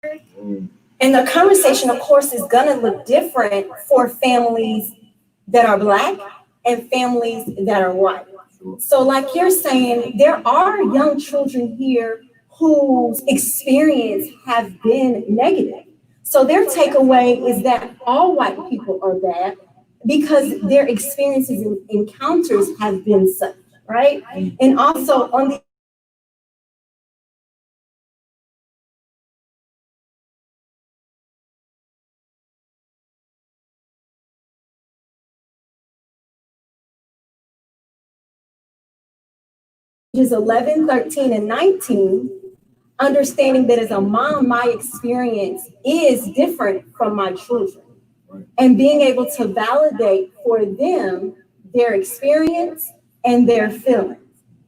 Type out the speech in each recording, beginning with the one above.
And the conversation, of course, is going to look different for families that are Black and families that are white. So like you're saying, there are young children here whose experience have been negative. So their takeaway is that all white people are bad because their experiences and encounters have been such, right? And also on the ages 11, 13, and 19, understanding that as a mom, my experience is different from my children. And being able to validate for them their experience and their feelings,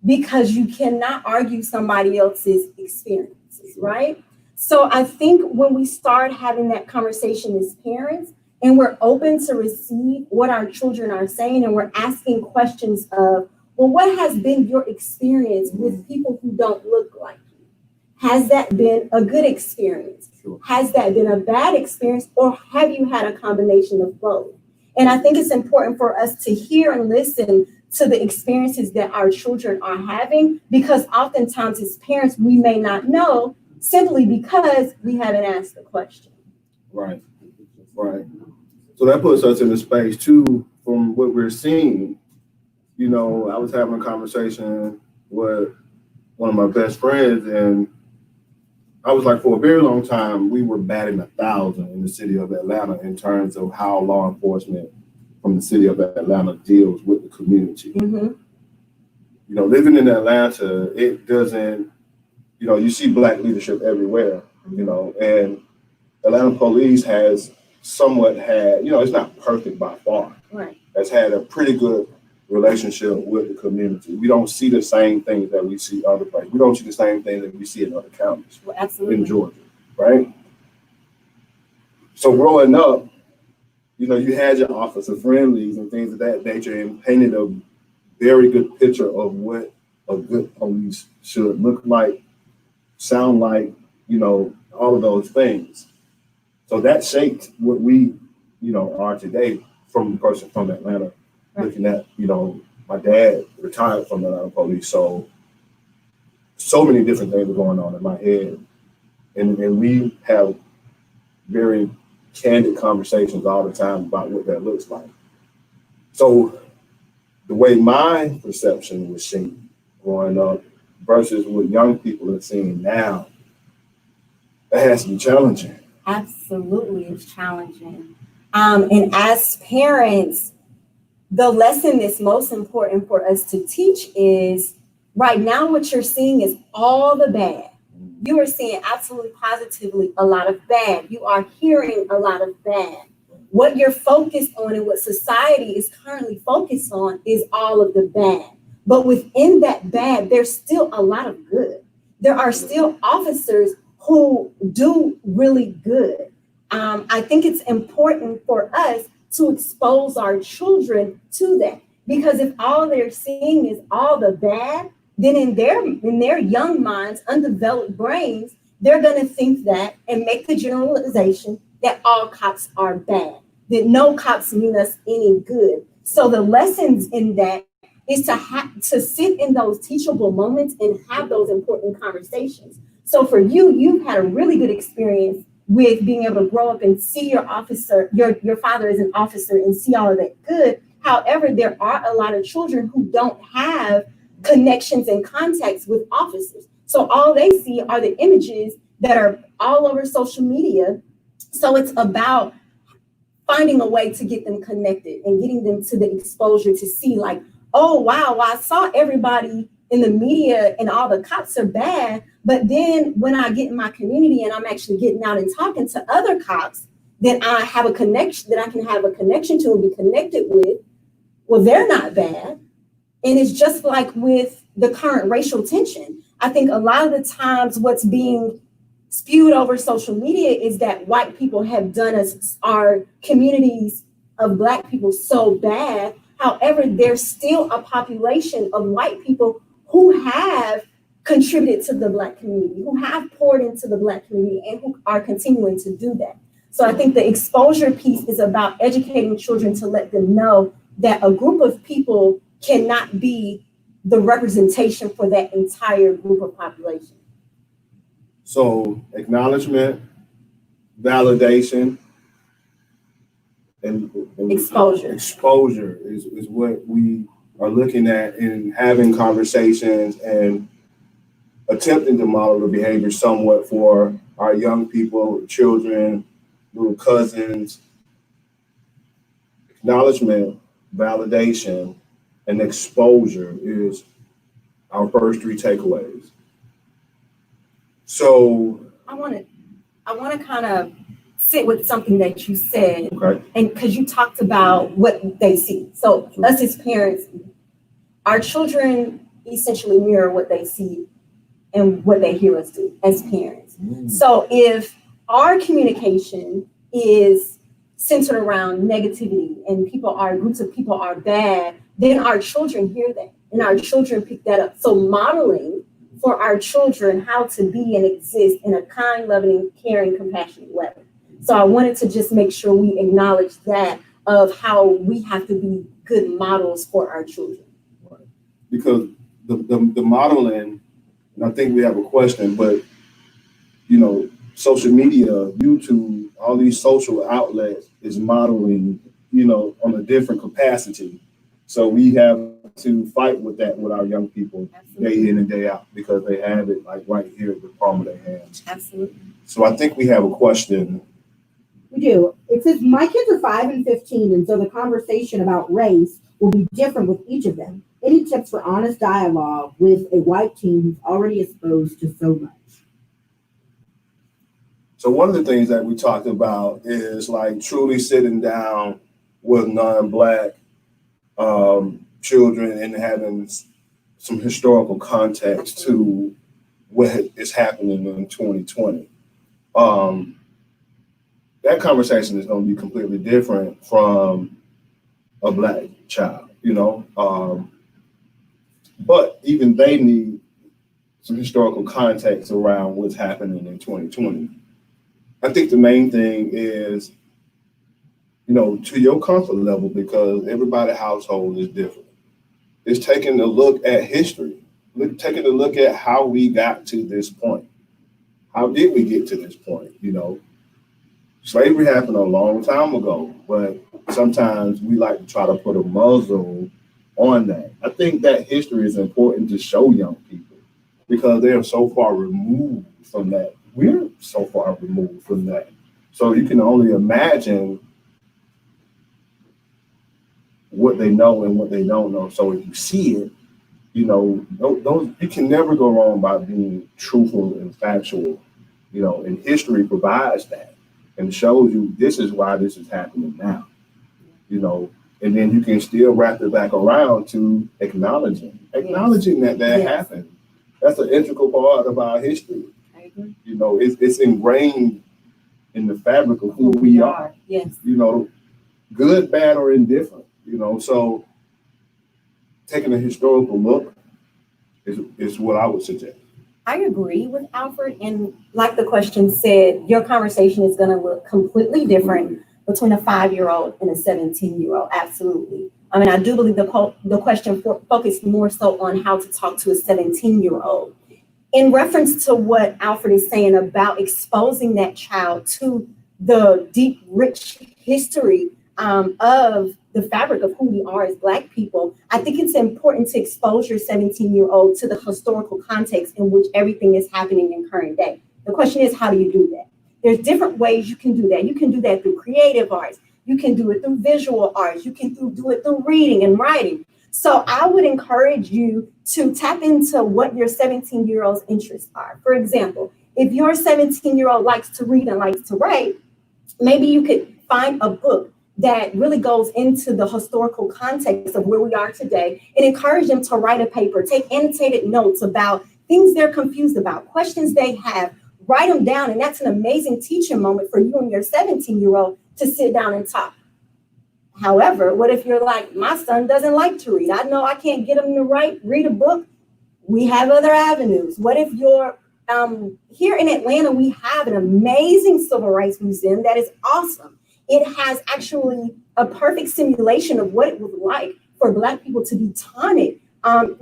because you cannot argue somebody else's experiences, right? So I think when we start having that conversation as parents, and we're open to receive what our children are saying, and we're asking questions of, well, what has been your experience with people who don't look like you? Has that been a good experience? Sure. Has that been a bad experience? Or have you had a combination of both? And I think it's important for us to hear and listen to the experiences that our children are having, because oftentimes as parents, we may not know simply because we haven't asked the question. Right, right. So that puts us in the space too, from what we're seeing. You know, I was having a conversation with one of my best friends, and I was like, for a very long time, we were batting 1,000 in the city of Atlanta in terms of how law enforcement from the city of Atlanta deals with the community. Mm-hmm. You know, living in Atlanta, it doesn't, you know, you see Black leadership everywhere, you know, and Atlanta police has somewhat had, you know, it's not perfect by far. Right. Has had a pretty good relationship with the community. We don't see the same things that we see other places. We don't see the same things that we see in other counties. Well, absolutely. In Georgia, right? So growing up, you know, you had your officer friendlies and things of that nature, and painted a very good picture of what a good police should look like, sound like, you know, all of those things. So that shaped what we, you know, are today from a person from Atlanta. Right. Looking at, you know, my dad retired from the Atlanta police, so many different things are going on in my head, and we have very candid conversations all the time about what that looks like. So the way my perception was shaped growing up versus what young people are seeing now, that has to be challenging. Absolutely, it's challenging. And as parents, the lesson that's most important for us to teach is, right now what you're seeing is all the bad. You are seeing absolutely positively a lot of bad. You are hearing a lot of bad. What you're focused on and what society is currently focused on is all of the bad. But within that bad, there's still a lot of good. There are still officers who do really good. I think it's important for us to expose our children to that, because if all they're seeing is all the bad, then in their young minds, undeveloped brains, they're going to think that and make the generalization that all cops are bad, that no cops mean us any good. So the lessons in that is to sit in those teachable moments and have those important conversations. So for you, you've had a really good experience with being able to grow up and see your officer, your father is an officer, and see all of that good. However, there are a lot of children who don't have connections and contacts with officers. So all they see are the images that are all over social media. So it's about finding a way to get them connected and getting them to the exposure to see, like, oh, wow, well, I saw everybody in the media and all the cops are bad. But then when I get in my community and I'm actually getting out and talking to other cops that I have a connection, that I can have a connection to and be connected with, well, they're not bad. And it's just like with the current racial tension. I think a lot of the times what's being spewed over social media is that white people have done our communities of Black people so bad. However, there's still a population of white people who have contributed to the Black community, who have poured into the Black community, and who are continuing to do that. So I think the exposure piece is about educating children to let them know that a group of people cannot be the representation for that entire group of population. So acknowledgement, validation, and Exposure. Exposure is what we are looking at in having conversations and attempting to model the behavior somewhat for our young people, children, little cousins. Acknowledgement, validation, and exposure is our first three takeaways. So I want to kind of sit with something that you said, okay. and because you talked about what they see. So us as parents, our children essentially mirror what they see and what they hear us do as parents. So if our communication is centered around negativity and groups of people are bad, then our children hear that and our children pick that up. So modeling for our children how to be and exist in a kind, loving, caring, compassionate way. So I wanted to just make sure we acknowledge that of how we have to be good models for our children. Right. Because the modeling, and I think we have a question, but social media, YouTube, all these social outlets is modeling, on a different capacity. So we have to fight with that with our young people. Absolutely. Day in and day out, because they have it like right here at the palm of their hands. Absolutely. So I think we have a question. We do. It says, my kids are 5 and 15, and so the conversation about race will be different with each of them. Any tips for honest dialogue with a white teen who's already exposed to so much? So one of the things that we talked about is like truly sitting down with non-Black children and having some historical context to what is happening in 2020. That conversation is going to be completely different from a Black child, but even they need some historical context around what's happening in 2020. I think the main thing is, to your comfort level, because everybody's household is different. It's taking a look at history, taking a look at how we got to this point. How did we get to this point? Slavery happened a long time ago, but sometimes we like to try to put a muzzle on that. I think that history is important to show young people because they are so far removed from that. We're so far removed from that. So you can only imagine what they know and what they don't know. So if you see it, those you can never go wrong by being truthful and factual, and history provides that and shows you this is why this is happening now, and then you can still wrap it back around to acknowledging that yes. happened. That's an integral part of our history. It's ingrained in the fabric of who we are. Yes. Good, bad, or indifferent. So taking a historical look is what I would suggest. I agree with Alfred, and like the question said, your conversation is going to look completely different between a 5-year-old and a 17-year-old. Absolutely. I mean, I do believe the question focused more so on how to talk to a 17-year-old. In reference to what Alfred is saying about exposing that child to the deep, rich history of the fabric of who we are as Black people, I think it's important to expose your 17-year-old to the historical context in which everything is happening in current day. The question is, how do you do that? There's different ways you can do that. You can do that through creative arts. You can do it through visual arts. You can do it through reading and writing. So I would encourage you to tap into what your 17-year-old's interests are. For example, if your 17-year-old likes to read and likes to write, maybe you could find a book that really goes into the historical context of where we are today and encourage them to write a paper, take annotated notes about things they're confused about, questions they have, write them down. And that's an amazing teaching moment for you and your 17-year-old to sit down and talk. However, what if you're like, my son doesn't like to read? I know I can't get him to read a book. We have other avenues. What if you're here in Atlanta, we have an amazing civil rights museum that is awesome. It has actually a perfect simulation of what it was like for Black people to be taunted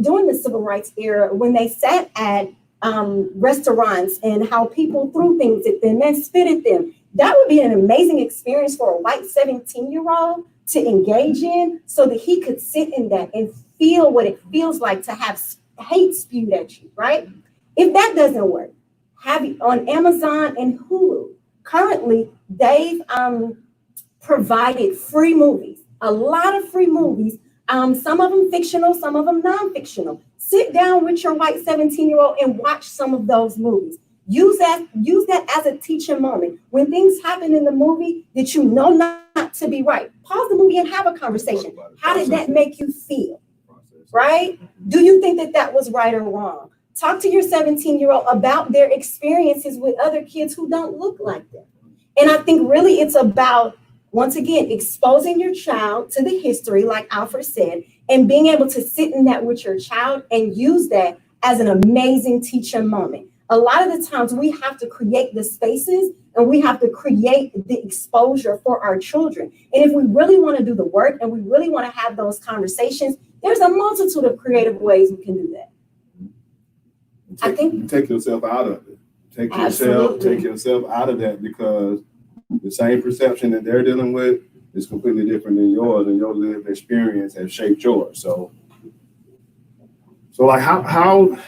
during the civil rights era when they sat at restaurants and how people threw things at them and spit at them. That would be an amazing experience for a white 17-year-old to engage in so that he could sit in that and feel what it feels like to have hate spewed at you, right? If that doesn't work, have it on Amazon and Hulu. Currently, they've provided free movies, a lot of free movies, some of them fictional, some of them non-fictional. Sit down with your white 17-year-old and watch some of those movies. Use that as a teaching moment. When things happen in the movie that you know not to be right, pause the movie and have a conversation. How did that make you feel? Right? Do you think that that was right or wrong? Talk to your 17-year-old about their experiences with other kids who don't look like them. And I think really it's about, once again, exposing your child to the history, like Alfred said, and being able to sit in that with your child and use that as an amazing teaching moment. A lot of the times we have to create the spaces and we have to create the exposure for our children. And if we really want to do the work and we really want to have those conversations, there's a multitude of creative ways we can do that. I think you take yourself out of it. Take yourself out of that, because the same perception that they're dealing with is completely different than yours, and your lived experience has shaped yours. So like how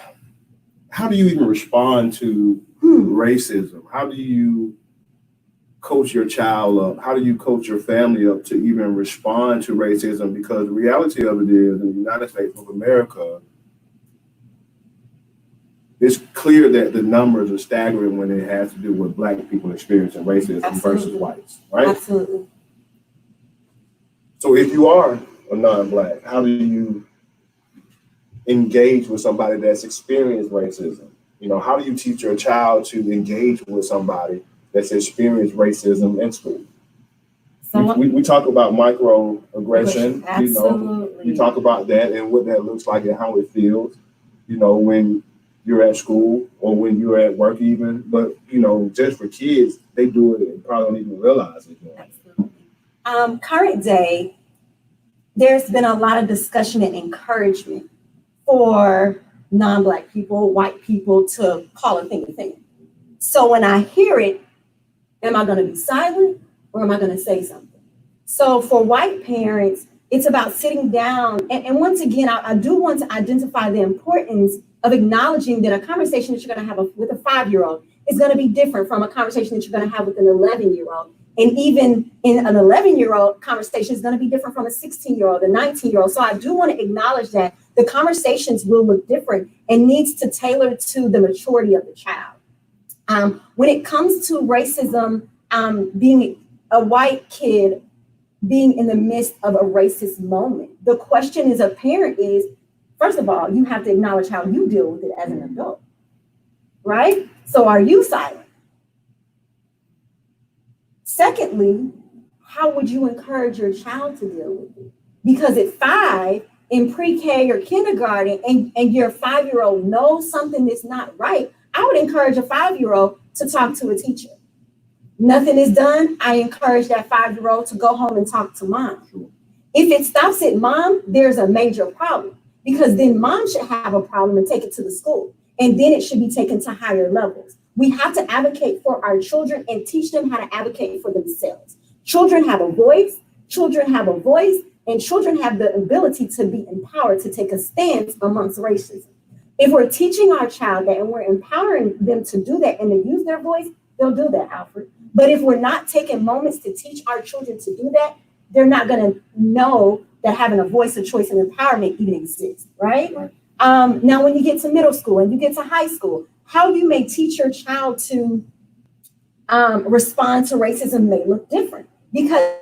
do you even respond to racism? How do you coach your child up? How do you coach your family up to even respond to racism? Because the reality of it is, in the United States of America, it's clear that the numbers are staggering when it has to do with Black people experiencing racism versus whites, right? Absolutely. So if you are a non-Black, how do you engage with somebody that's experienced racism? You know, how do you teach your child to engage with somebody that's experienced racism in school? So we talk about microaggression, absolutely. You know, we talk about that and what that looks like and how it feels, you know, when you're at school or when you're at work even. But, you know, just for kids, they do it and probably don't even realize it. Absolutely. Current day, there's been a lot of discussion and encouragement for non-Black people, white people to call a thing a thing. So when I hear it, am I going to be silent or am I going to say something? So for white parents, it's about sitting down. And once again, I do want to identify the importance of acknowledging that a conversation that you're going to have with a 5-year-old is going to be different from a conversation that you're going to have with an 11-year-old. And even in an 11-year-old conversation is going to be different from a 16-year-old, a 19-year-old. So I do want to acknowledge that the conversations will look different and needs to tailor to the maturity of the child. When it comes to racism, being a white kid, being in the midst of a racist moment, the question as a parent is, first of all, you have to acknowledge how you deal with it as an adult, right? So are you silent? Secondly, how would you encourage your child to deal with it? Because at 5, in pre-K or kindergarten, and your 5-year-old knows something that's not right, I would encourage a 5-year-old to talk to a teacher. Nothing is done, I encourage that 5-year-old to go home and talk to mom. If it stops at mom, there's a major problem, because then mom should have a problem and take it to the school. And then it should be taken to higher levels. We have to advocate for our children and teach them how to advocate for themselves. Children have a voice, and children have the ability to be empowered to take a stance amongst racism. If we're teaching our child that and we're empowering them to do that and to use their voice, they'll do that, Alfred. But if we're not taking moments to teach our children to do that, they're not going to know that having a voice of choice and empowerment even exists, right? Now, when you get to middle school and you get to high school, how you may teach your child to respond to racism may look different, because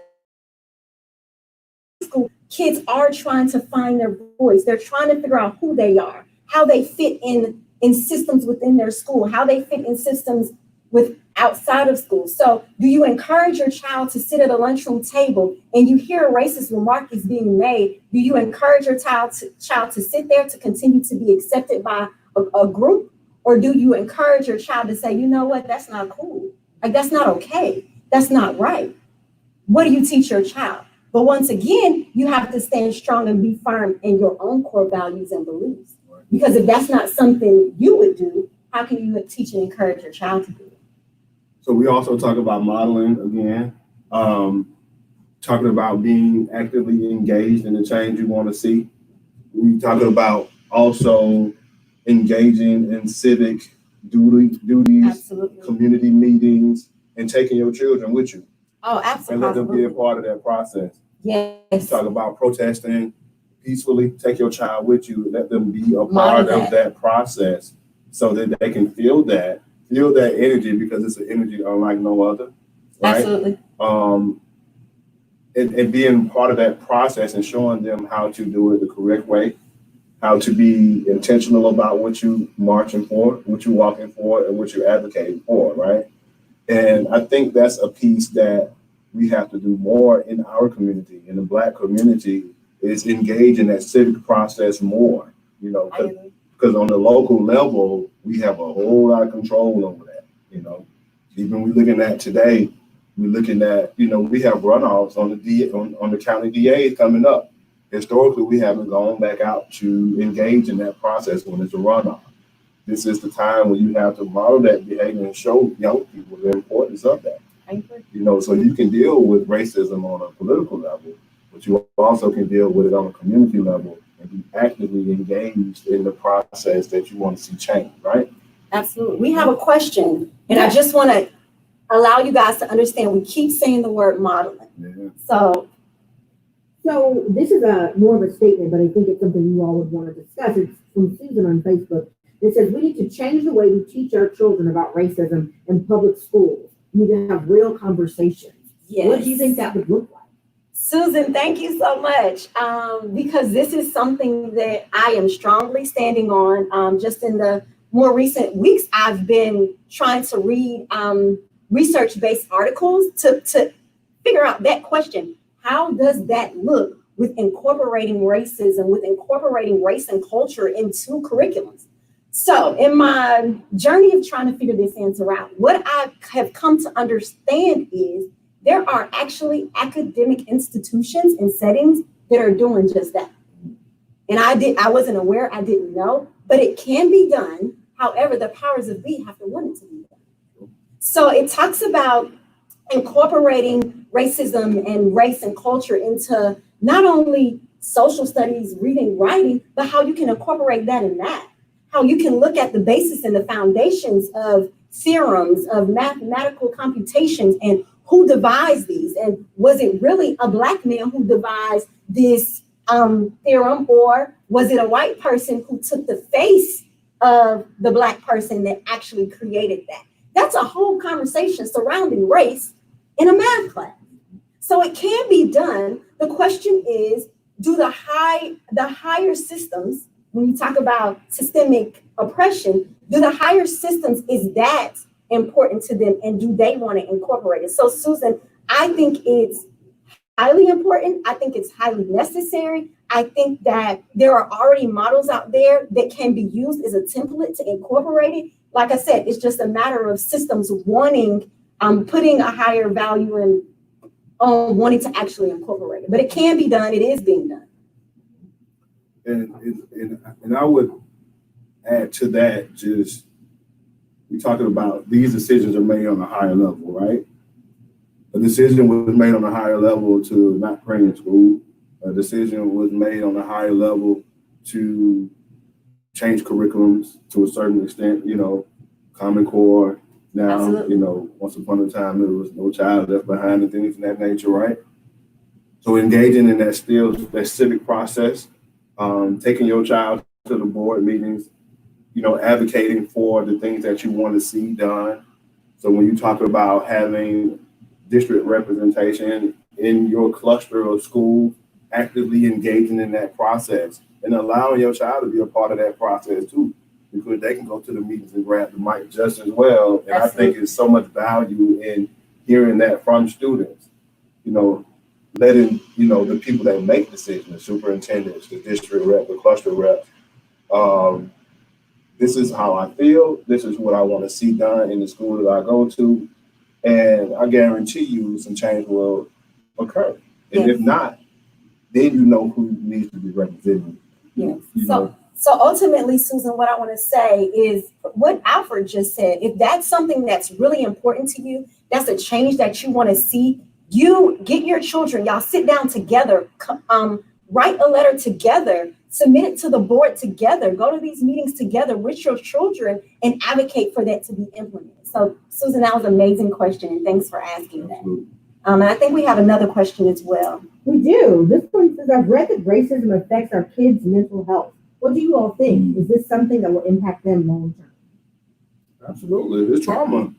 kids are trying to find their voice. They're trying to figure out who they are, how they fit in systems within their school, how they fit in systems with outside of school. So do you encourage your child to sit at a lunchroom table and you hear a racist remark is being made? Do you encourage your child to sit there to continue to be accepted by a group? Or do you encourage your child to say, you know what, that's not cool. Like, that's not okay. That's not right. What do you teach your child? But once again, you have to stand strong and be firm in your own core values and beliefs. Because if that's not something you would do, how can you teach and encourage your child to do it? So we also talk about modeling again, talking about being actively engaged in the change you want to see. We talking about also engaging in civic duties, Absolutely. community meetings, and taking your children with you. Oh, absolutely. And let them be a part of that process. Yes. Talk about protesting peacefully, take your child with you, let them be a part of that process so that they can feel that energy, because it's an energy unlike no other. Right? Absolutely. And being part of that process and showing them how to do it the correct way, how to be intentional about what you marching for, what you walking for, and what you're advocating for, right? And I think that's a piece that we have to do more in our community, in the Black community, is engage in that civic process more, you know, because on the local level, we have a whole lot of control over that, you know. Even we're looking at today, we're looking at, you know, we have runoffs on the county DAs coming up. Historically, we haven't gone back out to engage in that process when it's a runoff. This is the time when you have to model that behavior and show young people the importance of that. You know, so you can deal with racism on a political level, but you also can deal with it on a community level and be actively engaged in the process that you want to see change, right? Absolutely. We have a question, and I just want to allow you guys to understand, we keep saying the word modeling. Yeah. So this is more of a statement, but I think it's something you all would want to discuss. It's from Susan on Facebook. It says, we need to change the way we teach our children about racism in public schools. We need to have real conversations. Yes. What do you think that would look like? Susan, thank you so much. Because this is something that I am strongly standing on. Just in the more recent weeks, I've been trying to read research-based articles to figure out that question. How does that look with incorporating racism, with incorporating race and culture into curriculums? So in my journey of trying to figure this answer out, what I have come to understand is there are actually academic institutions and settings that are doing just that. And I wasn't aware, I didn't know, but it can be done. However, the powers of be have to want it to be done. So it talks about incorporating racism and race and culture into not only social studies, reading, writing, but how you can incorporate that in that. How you can look at the basis and the foundations of theorems, of mathematical computations, and who devised these, and was it really a Black man who devised this theorem, or was it a white person who took the face of the Black person that actually created that? That's a whole conversation surrounding race in a math class. So it can be done. The question is, do the higher systems, when you talk about systemic oppression, do the higher systems, is that important to them, and do they want to incorporate it? So Susan, I think it's highly important. I think it's highly necessary. I think that there are already models out there that can be used as a template to incorporate it. Like I said, it's just a matter of systems wanting, putting a higher value in wanting to actually incorporate it. But it can be done. It is being done. And I would add to that, just we're talking about these decisions are made on a higher level, right? A decision was made on a higher level to not pray in school. A decision was made on a higher level to change curriculums to a certain extent, you know, Common Core. Now, Absolutely. You know, once upon a time, there was no child left behind and things of that nature, right? So engaging in that civic process, taking your child to the board meetings, you know, advocating for the things that you want to see done. So when you talk about having district representation in your cluster of schools, actively engaging in that process and allowing your child to be a part of that process too. because they can go to the meetings and grab the mic just as well. And I think it's so much value in hearing that from students, letting, the people that make decisions, the superintendents, the district rep, the cluster reps, this is how I feel. This is what I want to see done in the school that I go to. And I guarantee you some change will occur. And if not, then you know who needs to be represented. Yes. So ultimately, Susan, what I want to say is what Alfred just said. If that's something that's really important to you, that's a change that you want to see, you get your children, y'all sit down together, write a letter together, submit it to the board together, go to these meetings together with your children and advocate for that to be implemented. So Susan, that was an amazing question. And thanks for asking that. And I think we have another question as well. We do. This one says, I've read that racism affects our kids' mental health. What do you all think? Is this something that will impact them long term? Absolutely. It's trauma.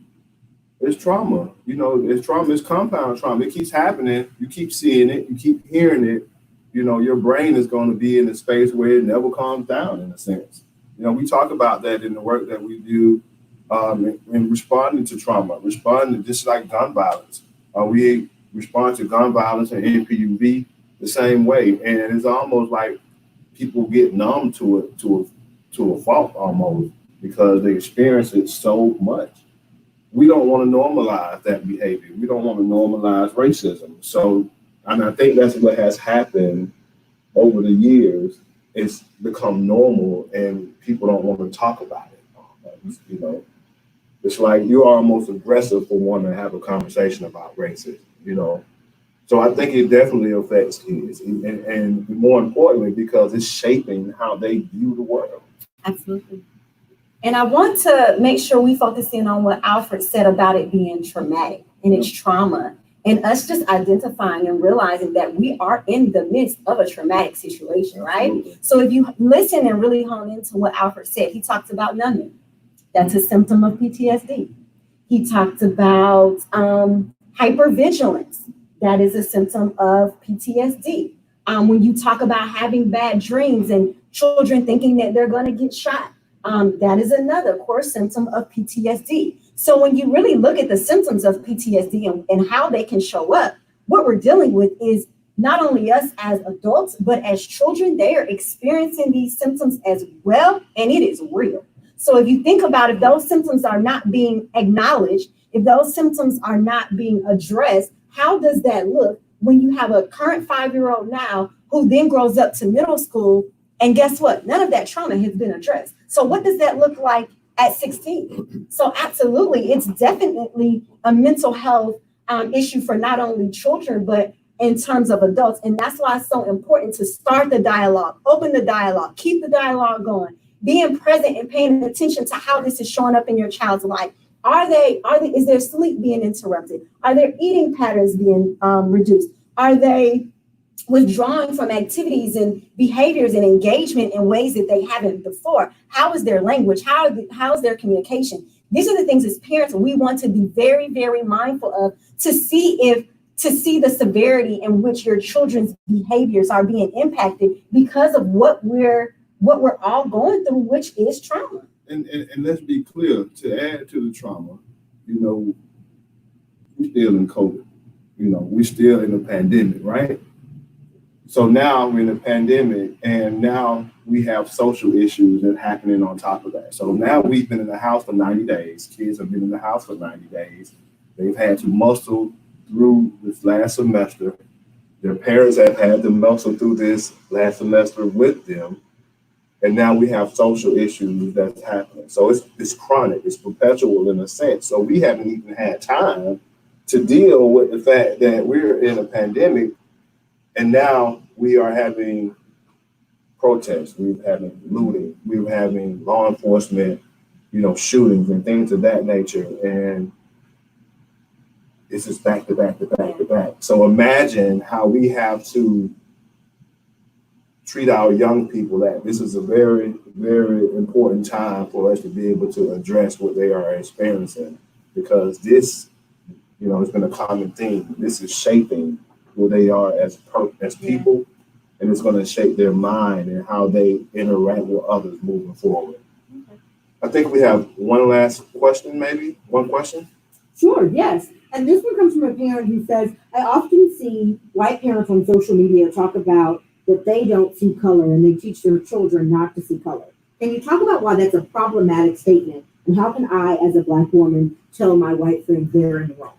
It's trauma. It's trauma. It's compound trauma. It keeps happening. You keep seeing it. You keep hearing it. Your brain is going to be in a space where it never calms down, in a sense. We talk about that in the work that we do in responding to trauma, responding just like gun violence. We respond to gun violence and NPU-V the same way. And it's almost like people get numb to it, to a fault almost, because they experience it so much. We don't want to normalize that behavior. We don't want to normalize racism. So, and I think that's what has happened over the years. It's become normal and people don't want to talk about it. It's like you're almost aggressive for wanting to have a conversation about racism, So I think it definitely affects kids, and more importantly, because it's shaping how they view the world. Absolutely. And I want to make sure we focus in on what Alfred said about it being traumatic and it's trauma, and us just identifying and realizing that we are in the midst of a traumatic situation, right? So if you listen and really hone into what Alfred said, he talks about numbing. That's a symptom of PTSD. He talked about hypervigilance. That is a symptom of PTSD. When you talk about having bad dreams and children thinking that they're going to get shot, that is another core symptom of PTSD. So when you really look at the symptoms of PTSD and how they can show up, what we're dealing with is not only us as adults, but as children, they are experiencing these symptoms as well, and it is real. So if you think about if those symptoms are not being acknowledged, if those symptoms are not being addressed, how does that look when you have a current 5-year-old now who then grows up to middle school? And guess what? None of that trauma has been addressed. So what does that look like at 16? So absolutely, it's definitely a mental health issue for not only children, but in terms of adults. And that's why it's so important to start the dialogue, open the dialogue, keep the dialogue going, being present and paying attention to how this is showing up in your child's life. Is their sleep being interrupted? Are their eating patterns being reduced? Are they withdrawing from activities and behaviors and engagement in ways that they haven't before? How is their language? How is their communication? These are the things as parents we want to be very, very mindful of to see the severity in which your children's behaviors are being impacted because of what we're all going through, which is trauma. And let's be clear, to add to the trauma, we're still in COVID, we're still in a pandemic, right? So now we're in a pandemic, and now we have social issues that are happening on top of that. So now we've been in the house for 90 days. Kids have been in the house for 90 days. They've had to muscle through this last semester. Their parents have had to muscle through this last semester with them. And now we have social issues that's happening. So it's chronic, it's perpetual in a sense. So we haven't even had time to deal with the fact that we're in a pandemic, and now we are having protests, we're having looting, we're having law enforcement, shootings and things of that nature. And it's just back to back to back to back. So imagine how we have to treat our young people. That this is a very, very important time for us to be able to address what they are experiencing, because this, it's been a common theme. This is shaping who they are as people, and it's going to shape their mind and how they interact with others moving forward. I think we have one last question, maybe one question. Sure, yes. And this one comes from a parent who says, I often see white parents on social media talk about that they don't see color and they teach their children not to see color. Can you talk about why that's a problematic statement? And how can I, as a Black woman, tell my white friends they're in the wrong?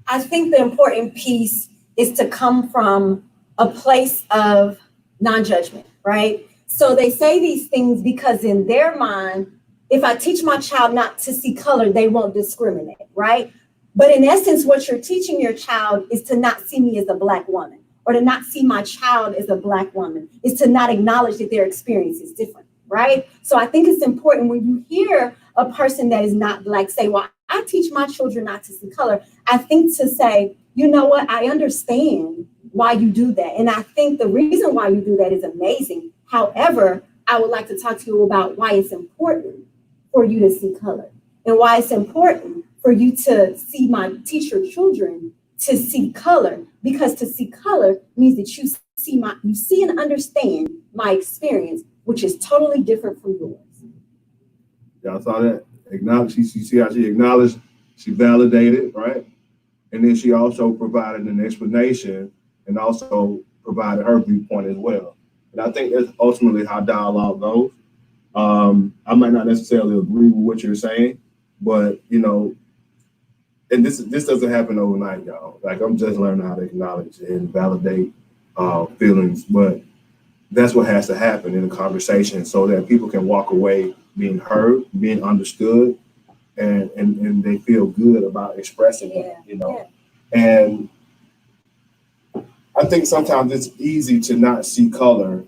I think the important piece is to come from a place of non-judgment, right? So they say these things because in their mind, if I teach my child not to see color, they won't discriminate, right? But in essence, what you're teaching your child is to not see me as a Black woman, or to not see my child as a Black woman, is to not acknowledge that their experience is different, right? So I think it's important when you hear a person that is not Black say, well, I teach my children not to see color. I think to say, you know what, I understand why you do that. And I think the reason why you do that is amazing. However, I would like to talk to you about why it's important for you to see color, and why it's important for you to teach your children to see color, because to see color means that you see and understand my experience, which is totally different from yours. Y'all saw that? Acknowledge. You see how she acknowledged, she validated, right? And then she also provided an explanation and also provided her viewpoint as well. And I think that's ultimately how dialogue goes. I might not necessarily agree with what you're saying, but and this doesn't happen overnight, y'all. Like, I'm just learning how to acknowledge and validate feelings, but that's what has to happen in a conversation so that people can walk away being heard, being understood, and they feel good about expressing it, Yeah. And I think sometimes it's easy to not see color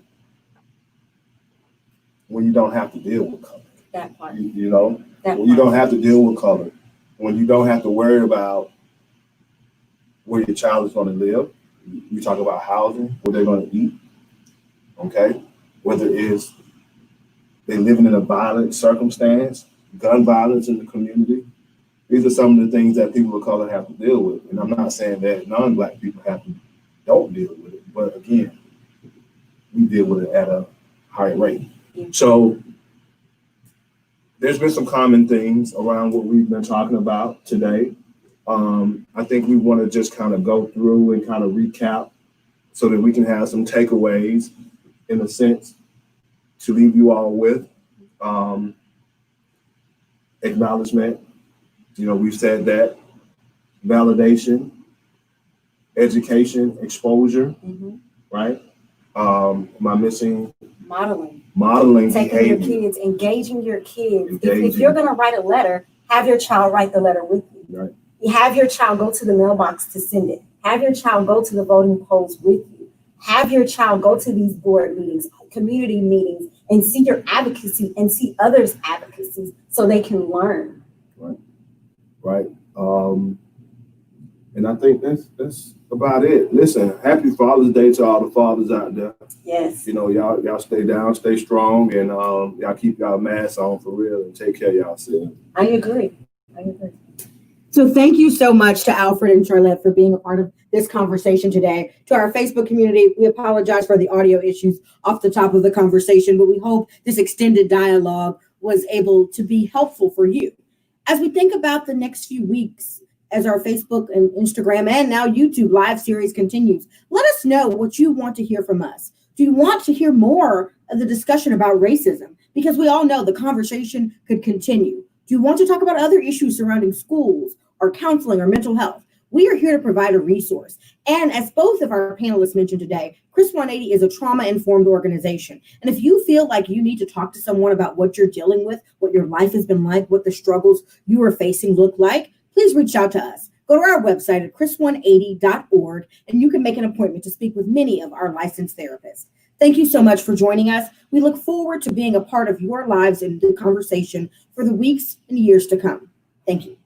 when you don't have to deal with color. That part. When you part. don't have to deal with color, when you don't have to worry about where your child is going to live. We talk about housing, what they're going to eat, okay? Whether it's they're living in a violent circumstance, gun violence in the community. These are some of the things that people of color have to deal with. And I'm not saying that non-Black people don't deal with it, but again, we deal with it at a high rate. Yeah. So there's been some common things around what we've been talking about today. I think we want to just kind of go through and kind of recap so that we can have some takeaways, in a sense, to leave you all with. Acknowledgement, we've said that. Validation, education, exposure, right? Am I missing? Modeling taking behavior. your kids, engaging your kids. Engaging. If you're going to write a letter, have your child write the letter with you. Right. You have your child go to the mailbox to send it. Have your child go to the voting polls with you. Have your child go to these board meetings, community meetings, and see your advocacy and see others' advocacies so they can learn. Right. And I think that's about it. Listen, happy Father's Day to all the fathers out there. Yes. Y'all stay down, stay strong, and y'all keep y'all masks on for real and take care of yourselves. I agree. So thank you so much to Alfred and Charlett for being a part of this conversation today. To our Facebook community, we apologize for the audio issues off the top of the conversation, but we hope this extended dialogue was able to be helpful for you. As we think about the next few weeks, as our Facebook and Instagram and now YouTube live series continues, let us know what you want to hear from us. Do you want to hear more of the discussion about racism? Because we all know the conversation could continue. Do you want to talk about other issues surrounding schools or counseling or mental health? We are here to provide a resource. And as both of our panelists mentioned today, Chris 180 is a trauma-informed organization. And if you feel like you need to talk to someone about what you're dealing with, what your life has been like, what the struggles you are facing look like, please reach out to us. Go to our website at chris180.org, and you can make an appointment to speak with many of our licensed therapists. Thank you so much for joining us. We look forward to being a part of your lives and the conversation for the weeks and years to come. Thank you.